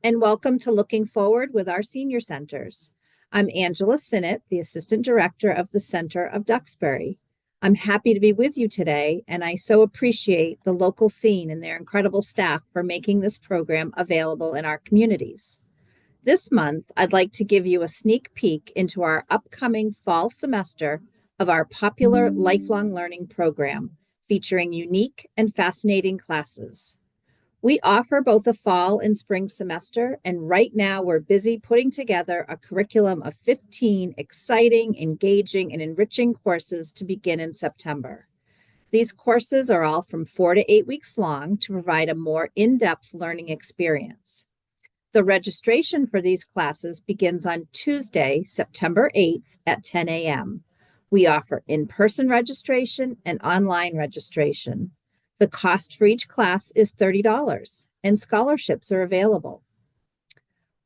and welcome to Looking Forward with our senior centers. I'm Angela Sinnott, the Assistant Director of the Center of Duxbury. I'm happy to be with you today, and I so appreciate the local scene and their incredible staff for making this program available in our communities. This month, I'd like to give you a sneak peek into our upcoming fall semester of our popular lifelong learning program, featuring unique and fascinating classes. We offer both a fall and spring semester, and right now we're busy putting together a curriculum of 15 exciting, engaging, and enriching courses to begin in September. These courses are all from 4 to 8 weeks long to provide a more in-depth learning experience. The registration for these classes begins on Tuesday, September 8th at 10 a.m. We offer in-person registration and online registration. The cost for each class is $30, and scholarships are available.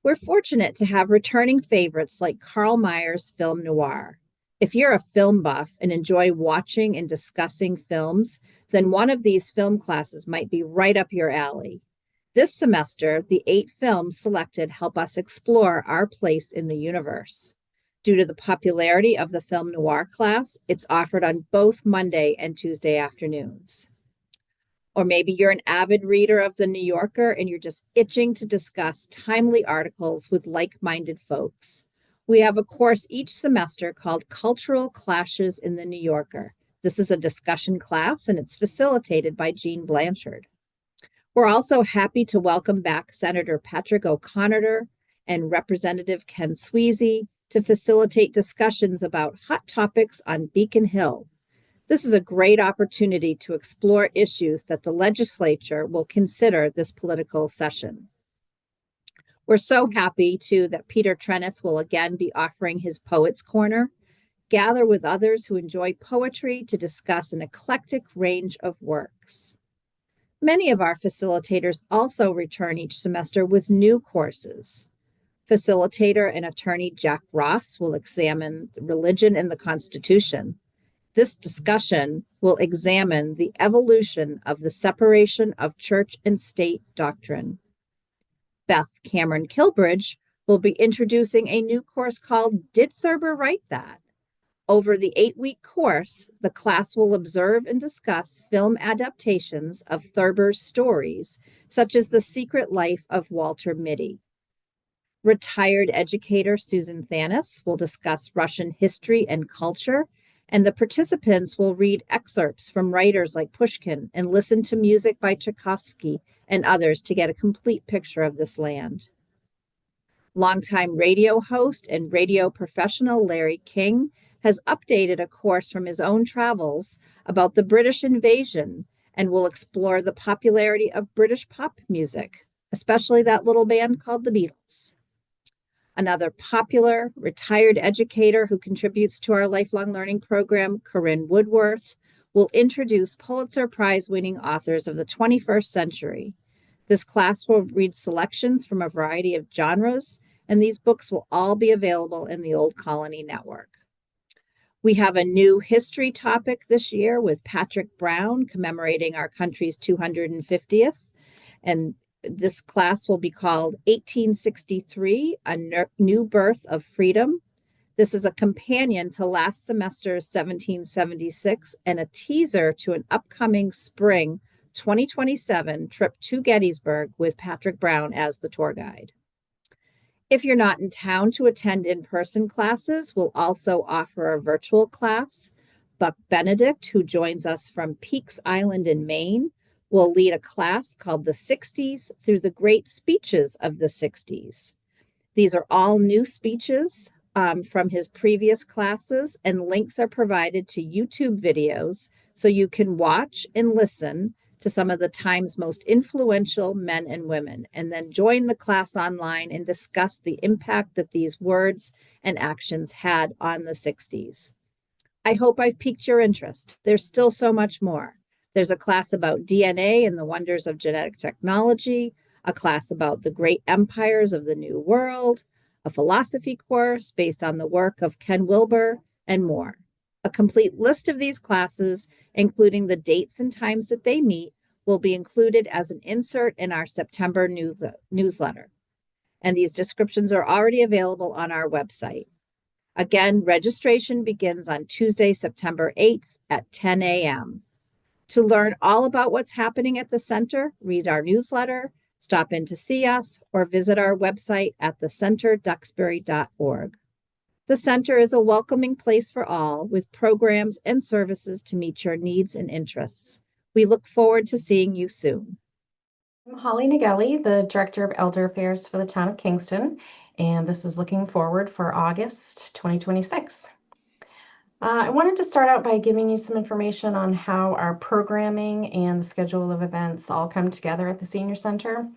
We're fortunate to have returning favorites like Carl Meyer's Film Noir. If you're a film buff and enjoy watching and discussing films, then one of these film classes might be right up your alley. This semester, the 8 films selected help us explore our place in the universe. Due to the popularity of the Film Noir class, it's offered on both Monday and Tuesday afternoons. Or maybe you're an avid reader of The New Yorker and you're just itching to discuss timely articles with like-minded folks. We have a course each semester called Cultural Clashes in The New Yorker. This is a discussion class and it's facilitated by Jean Blanchard. We're also happy to welcome back Senator Patrick O'Connor and Representative Ken Sweezy to facilitate discussions about hot topics on Beacon Hill. This is a great opportunity to explore issues that the legislature will consider this political session. We're so happy, too, that Peter Treneth will again be offering his Poets Corner. Gather with others who enjoy poetry to discuss an eclectic range of works. Many of our facilitators also return each semester with new courses. Facilitator and attorney Jack Ross will examine religion and the Constitution. This discussion will examine the evolution of the separation of church and state doctrine. Beth Cameron Kilbridge will be introducing a new course called Did Thurber Write That? Over the 8-week course, the class will observe and discuss film adaptations of Thurber's stories, such as The Secret Life of Walter Mitty. Retired educator Susan Thanis will discuss Russian history and culture, and the participants will read excerpts from writers like Pushkin and listen to music by Tchaikovsky and others to get a complete picture of this land. Longtime radio host and radio professional Larry King has updated a course from his own travels about the British invasion and will explore the popularity of British pop music, especially that little band called the Beatles. Another popular retired educator who contributes to our lifelong learning program, Corinne Woodworth, will introduce Pulitzer Prize-winning authors of the 21st century. This class will read selections from a variety of genres, and these books will all be available in the Old Colony Network. We have a new history topic this year with Patrick Brown commemorating our country's 250th, and this class will be called 1863, A New Birth of Freedom. This is a companion to last semester's 1776 and a teaser to an upcoming spring 2027 trip to Gettysburg with Patrick Brown as the tour guide. If you're not in town to attend in-person classes, we'll also offer a virtual class. Buck Benedict, who joins us from Peaks Island in Maine, will lead a class called The 60s Through the Great Speeches of the 60s. These are all new speeches from his previous classes, and links are provided to YouTube videos so you can watch and listen to some of the time's most influential men and women, and then join the class online and discuss the impact that these words and actions had on the 60s. I hope I've piqued your interest. There's still so much more. There's a class about DNA and the wonders of genetic technology, a class about the great empires of the New World, a philosophy course based on the work of Ken Wilber, and more. A complete list of these classes, including the dates and times that they meet, will be included as an insert in our September newsletter. and these descriptions are already available on our website. Again, registration begins on Tuesday, September 8th at 10 a.m. To learn all about what's happening at the center, read our newsletter, stop in to see us, or visit our website at thecenterduxbury.org. The center is a welcoming place for all, with programs and services to meet your needs and interests. We look forward to seeing you soon. I'm Holly Nagelli, the Director of Elder Affairs for the Town of Kingston, and this is looking forward for August 2026. I wanted to start out by giving you some information on how our programming and the schedule of events all come together at the Senior Center.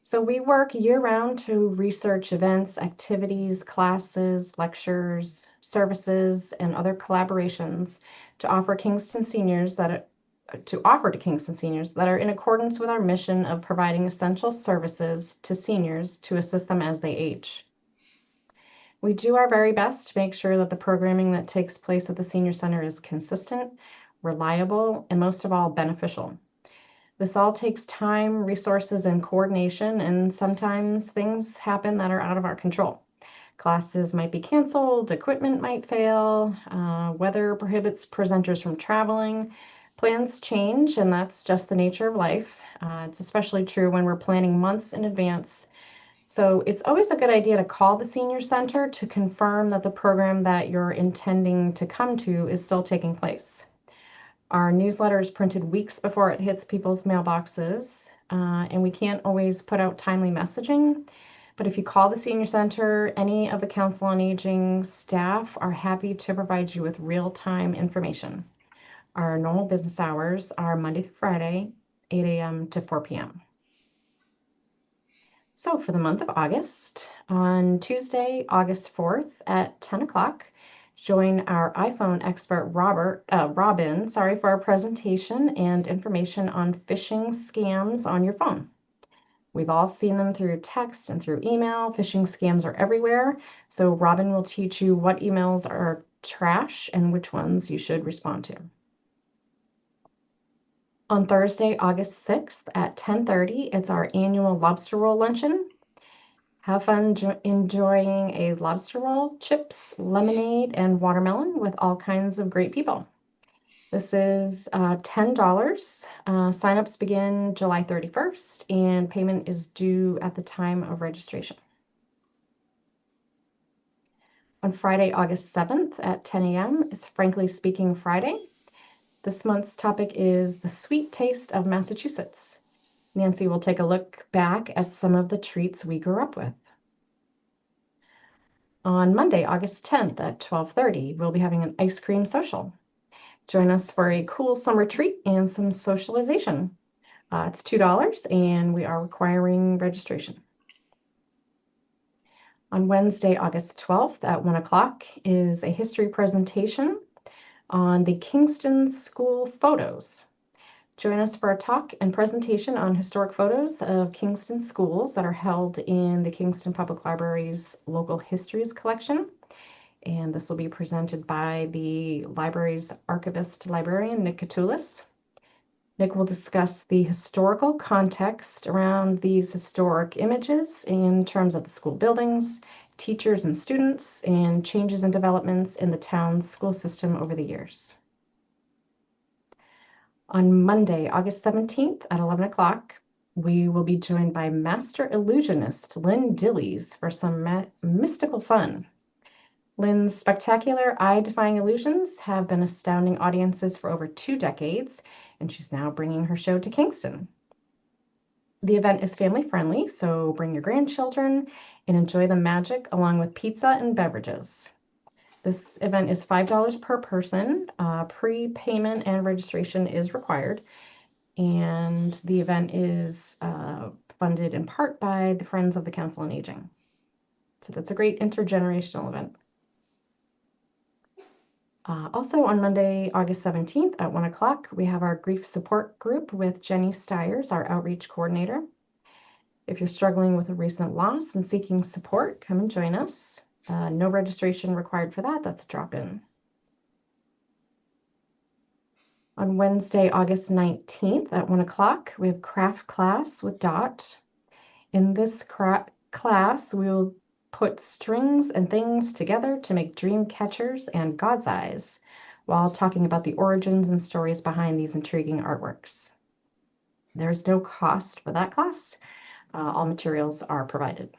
So we work year-round to research events, activities, classes, lectures, services, and other collaborations to offer to Kingston seniors that are in accordance with our mission of providing essential services to seniors to assist them as they age. We do our very best to make sure that the programming that takes place at the Senior Center is consistent, reliable, and most of all, beneficial. This all takes time, resources, and coordination, and sometimes things happen that are out of our control. Classes might be canceled, equipment might fail, weather prohibits presenters from traveling, plans change, and that's just the nature of life. It's especially true when we're planning months in advance. So it's always a good idea to call the Senior Center to confirm that the program that you're intending to come to is still taking place. Our newsletter is printed weeks before it hits people's mailboxes, and we can't always put out timely messaging. But if you call the Senior Center, any of the Council on Aging staff are happy to provide you with real-time information. Our normal business hours are Monday through Friday, 8 a.m. to 4 p.m. So for the month of August, on Tuesday, August 4th at 10 o'clock, join our iPhone expert Robin for our presentation and information on phishing scams on your phone. We've all seen them through text and through email. Phishing scams are everywhere. So Robin will teach you what emails are trash and which ones you should respond to. On Thursday, August 6th at 10:30, it's our annual lobster roll luncheon. Have fun enjoying a lobster roll, chips, lemonade, and watermelon with all kinds of great people. This is $10. Signups begin July 31st, and payment is due at the time of registration. On Friday, August 7th at 10 a.m. is Frankly Speaking Friday. This month's topic is the sweet taste of Massachusetts. Nancy will take a look back at some of the treats we grew up with. On Monday, August 10th at 12:30, we'll be having an ice cream social. Join us for a cool summer treat and some socialization. It's $2 and we are requiring registration. On Wednesday, August 12th at 1 o'clock is a history presentation on the Kingston school photos. Join us for a talk and presentation on historic photos of Kingston schools that are held in the Kingston Public Library's Local Histories collection. And this will be presented by the library's archivist librarian, Nick Catullus. Nick will discuss the historical context around these historic images in terms of the school buildings, teachers and students, and changes and developments in the town's school system over the years. On Monday, August 17th at 11 o'clock, we will be joined by Master Illusionist Lynn Dillies for some mystical fun. Lynn's spectacular eye-defying illusions have been astounding audiences for over 2 decades, and she's now bringing her show to Kingston. The event is family-friendly, so bring your grandchildren and enjoy the magic along with pizza and beverages. This event is $5 per person. Pre-payment and registration is required, and the event is funded in part by the Friends of the Council on Aging. So that's a great intergenerational event. Also on Monday, August 17th at 1 o'clock, we have our grief support group with Jenny Stiers, our outreach coordinator. If you're struggling with a recent loss and seeking support, come and join us. No registration required for that. That's a drop-in. On Wednesday, August 19th at 1 o'clock, we have craft class with Dot. In this craft class, we will put strings and things together to make dream catchers and God's eyes while talking about the origins and stories behind these intriguing artworks. There's no cost for that class. All materials are provided.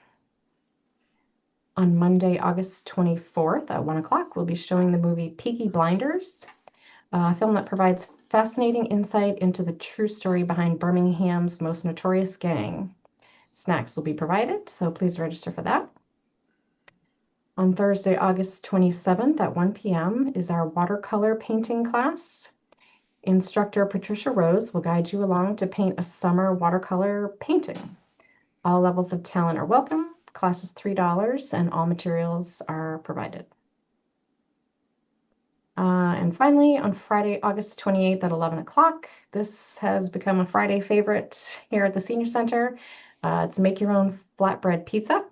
On Monday, August 24th at 1 o'clock, we'll be showing the movie Peaky Blinders, a film that provides fascinating insight into the true story behind Birmingham's most notorious gang. Snacks will be provided, so please register for that. On Thursday, August 27th at 1 p.m. is our watercolor painting class. Instructor Patricia Rose will guide you along to paint a summer watercolor painting. All levels of talent are welcome. Class is $3 and all materials are provided. And finally, on Friday, August 28th at 11 o'clock, this has become a Friday favorite here at the Senior Center. It's make your own flatbread pizza.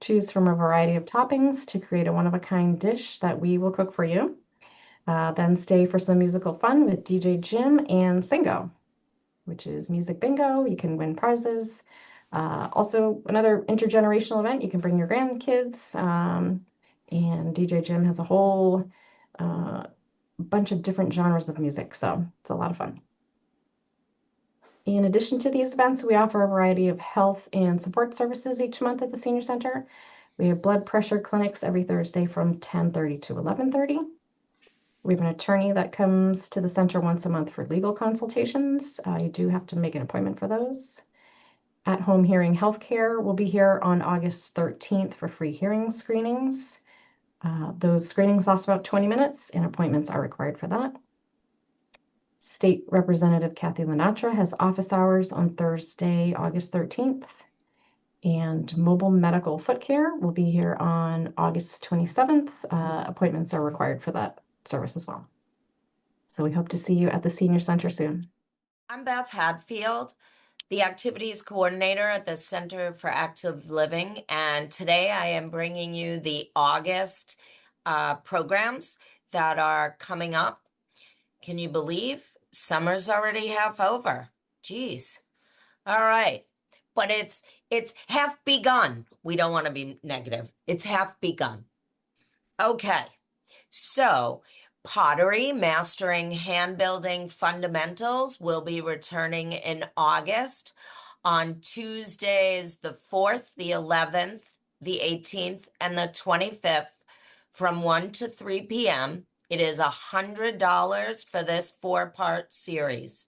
Choose from a variety of toppings to create a one-of-a-kind dish that we will cook for you. Then stay for some musical fun with DJ Jim and Singo, which is music bingo. You can win prizes. Also, another intergenerational event. You can bring your grandkids. And DJ Jim has a whole bunch of different genres of music, so it's a lot of fun. In addition to these events, we offer a variety of health and support services each month at the Senior Center. We have blood pressure clinics every Thursday from 10:30 to 11:30. We have an attorney that comes to the center once a month for legal consultations. You do have to make an appointment for those. At-home hearing healthcare will be here on August 13th for free hearing screenings. Those screenings last about 20 minutes and appointments are required for that. State Representative Kathy Lenatra has office hours on Thursday, August 13th. And mobile medical foot care will be here on August 27th. Appointments are required for that service as well. So we hope to see you at the Senior Center soon. I'm Beth Hadfield, the Activities Coordinator at the Center for Active Living, and today I am bringing you the August programs that are coming up. Can you believe summer's already half over? Geez. All right. But it's half begun. We don't want to be negative. It's half begun. Okay. So pottery, mastering hand building fundamentals will be returning in August on Tuesdays, the 4th, the 11th, the 18th, and the 25th from 1 to 3 p.m. It is $100 for this 4-part series.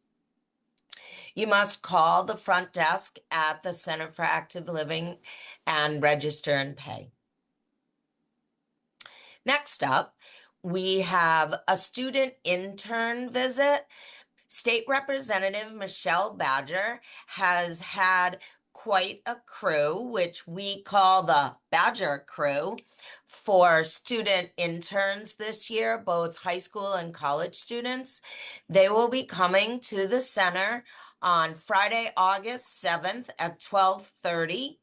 You must call the front desk at the Center for Active Living and register and pay. Next up, we have a student intern visit. State Representative Michelle Badger has had quite a crew, which we call the Badger Crew, for student interns this year, both high school and college students. They will be coming to the center on Friday, August 7th at 12:30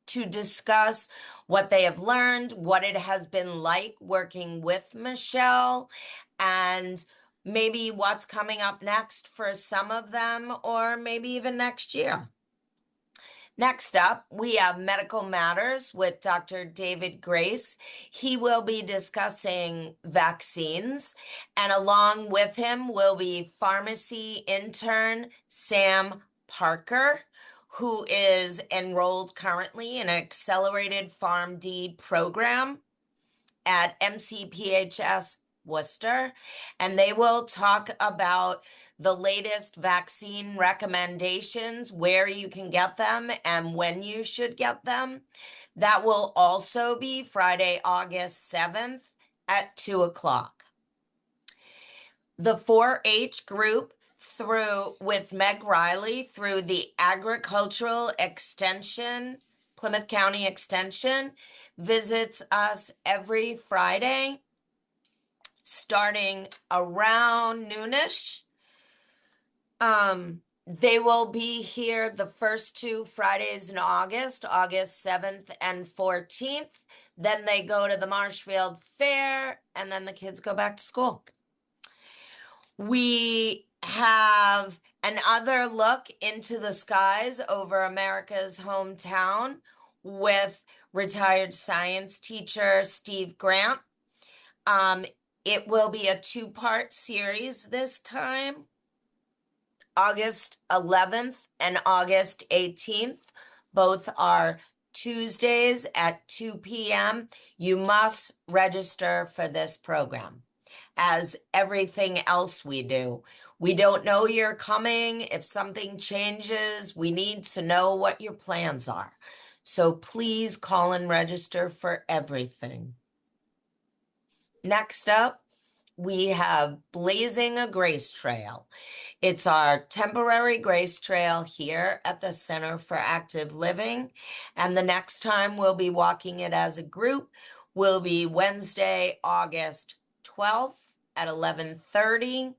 to discuss what they have learned, what it has been like working with Michelle, and maybe what's coming up next for some of them, or maybe even next year. Next up, we have Medical Matters with Dr. David Grace. He will be discussing vaccines, and along with him will be pharmacy intern Sam Parker, who is enrolled currently in an accelerated PharmD program at MCPHS Worcester, and they will talk about the latest vaccine recommendations, where you can get them and when you should get them. That will also be Friday, August 7th at 2 o'clock. The 4-H group with Meg Riley through the Agricultural Extension, Plymouth County Extension, visits us every Friday starting around noonish. They will be here the first 2 Fridays in August, August 7th and 14th. Then they go to the Marshfield Fair, and then the kids go back to school. We have another look into the skies over America's hometown with retired science teacher Steve Grant. It will be a two-part series this time, August 11th and August 18th. Both are Tuesdays at 2 p.m. You must register for this program. As everything else we do, we don't know you're coming. If something changes, we need to know what your plans are. So please call and register for everything. Next up, we have Blazing a Grace Trail. It's our temporary grace trail here at the Center for Active Living. And the next time we'll be walking it as a group will be Wednesday, August 12th at 11:30.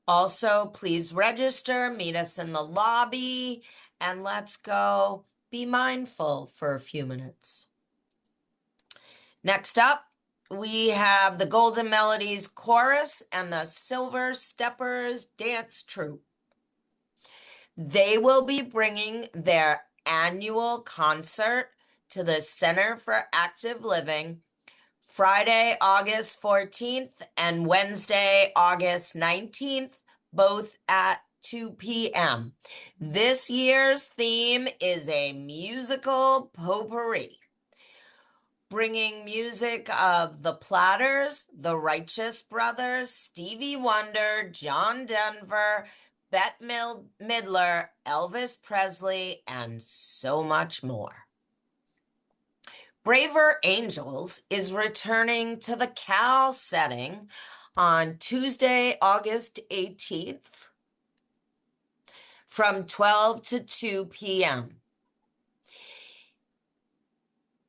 Also, please register, meet us in the lobby, and let's go be mindful for a few minutes. Next up, we have the Golden Melodies Chorus and the Silver Steppers Dance Troupe. They will be bringing their annual concert to the Center for Active Living Friday, August 14th and Wednesday, August 19th, both at 2 p.m. This year's theme is a musical potpourri, bringing music of the Platters, the Righteous Brothers, Stevie Wonder, John Denver, Bette Midler, Elvis Presley, and so much more. Braver Angels is returning to the Cal setting on Tuesday, August 18th from 12 to 2 p.m.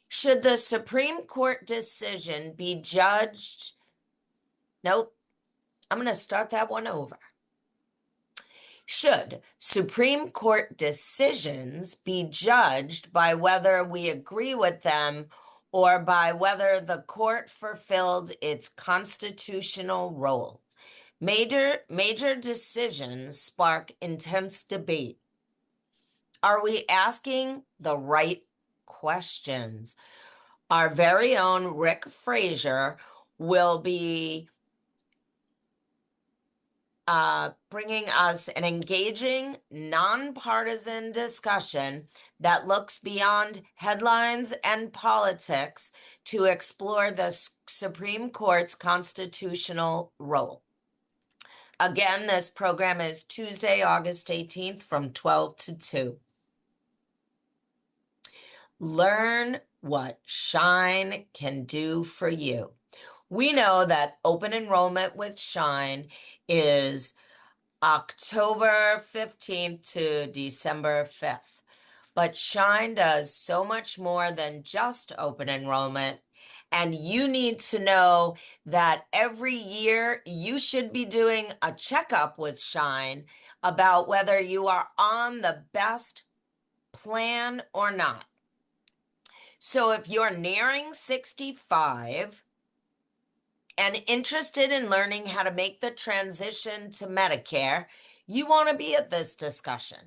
Should the Supreme Court decision be judged? Nope, I'm going to start that one over. Should Supreme Court decisions be judged by whether we agree with them or by whether the court fulfilled its constitutional role? Major decisions spark intense debate. Are we asking the right questions? Our very own Rick Fraser will be bringing us an engaging, nonpartisan discussion that looks beyond headlines and politics to explore the Supreme Court's constitutional role. Again, this program is Tuesday, August 18th from 12 to 2. Learn what Shine can do for you. We know that open enrollment with Shine is October 15th to December 5th. But Shine does so much more than just open enrollment. And you need to know that every year you should be doing a checkup with Shine about whether you are on the best plan or not. So if you're nearing 65 and interested in learning how to make the transition to Medicare, you want to be at this discussion.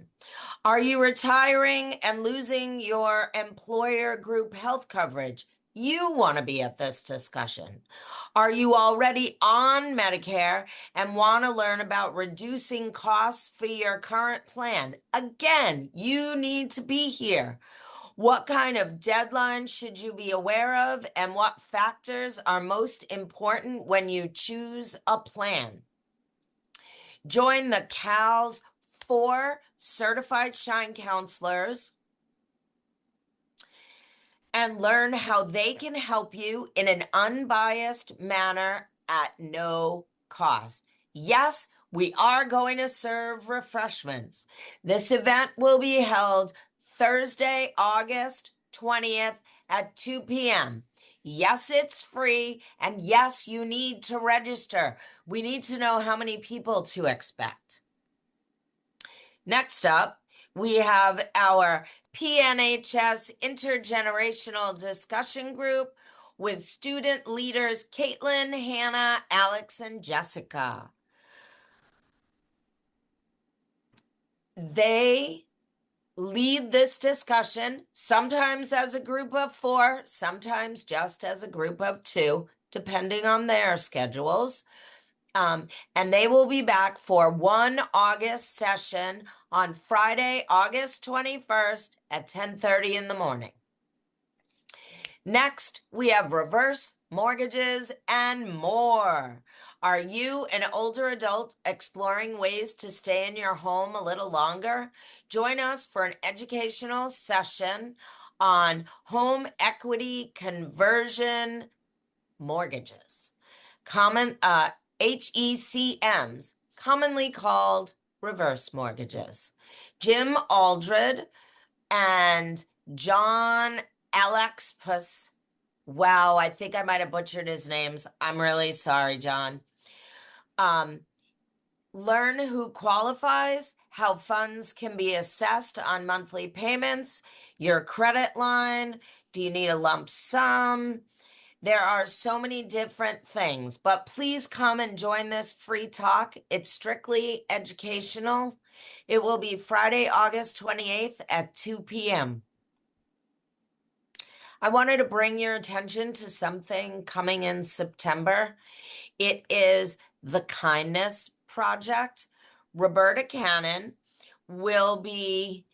Are you retiring and losing your employer group health coverage? You want to be at this discussion. Are you already on Medicare and want to learn about reducing costs for your current plan? Again, you need to be here. What kind of deadlines should you be aware of, and what factors are most important when you choose a plan? Join the CAL's 4 certified Shine counselors and learn how they can help you in an unbiased manner at no cost. Yes, we are going to serve refreshments. This event will be held Thursday, August 20th at 2 p.m. Yes, it's free, and yes, you need to register. We need to know how many people to expect. Next up, we have our PNHS Intergenerational Discussion Group with student leaders Caitlin, Hannah, Alex, and Jessica. They lead this discussion, sometimes as a group of 4, sometimes just as a group of 2, depending on their schedules. And they will be back for one August session on Friday, August 21st at 10:30 in the morning. Next, we have reverse mortgages and more. Are you an older adult exploring ways to stay in your home a little longer? Join us for an educational session on home equity conversion mortgages. HECMs, commonly called reverse mortgages. Jim Aldred and John Alexpus. Wow, I think I might have butchered his names. I'm really sorry, John. Learn who qualifies, how funds can be assessed on monthly payments, your credit line, do you need a lump sum? There are so many different things, but please come and join this free talk. It's strictly educational. It will be Friday, August 28th at 2 p.m. I wanted to bring your attention to something coming in September. It is the Kindness Project. Roberta Cannon will be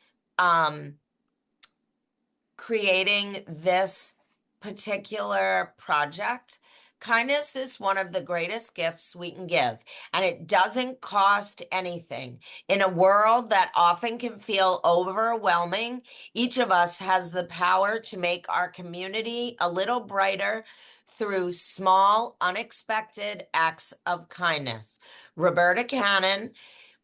creating this particular project. Kindness is one of the greatest gifts we can give, and it doesn't cost anything. In a world that often can feel overwhelming, each of us has the power to make our community a little brighter through small, unexpected acts of kindness. Roberta Cannon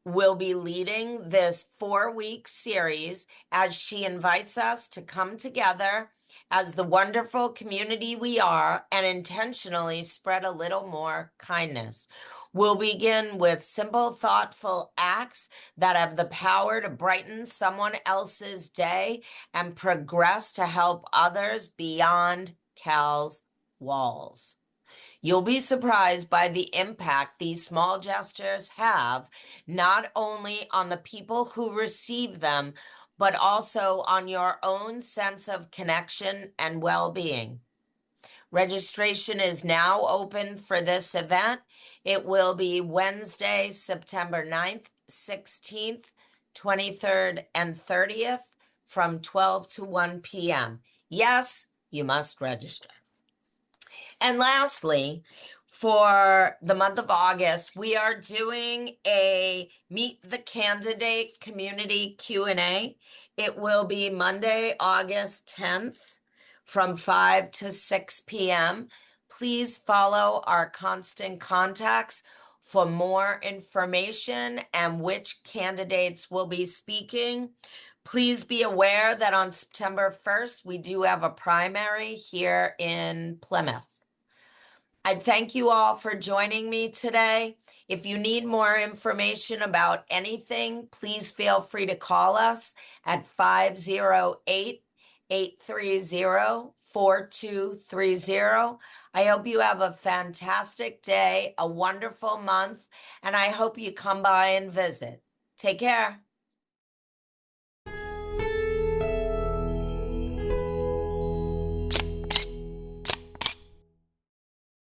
will be leading this 4-week series as she invites us to come together as the wonderful community we are and intentionally spread a little more kindness. We'll begin with simple, thoughtful acts that have the power to brighten someone else's day and progress to help others beyond Cal's walls. You'll be surprised by the impact these small gestures have, not only on the people who receive them, but also on your own sense of connection and well-being. Registration is now open for this event. It will be Wednesday, September 9th, 16th, 23rd, and 30th from 12 to 1 p.m. Yes, you must register. And lastly, for the month of August, we are doing a Meet the Candidate community Q&A. It will be Monday, August 10th from 5 to 6 p.m. Please follow our constant contacts for more information and which candidates will be speaking. Please be aware that on September 1st, we do have a primary here in Plymouth. I thank you all for joining me today. If you need more information about anything, please feel free to call us at 508-830-4230. I hope you have a fantastic day, a wonderful month, and I hope you come by and visit. Take care.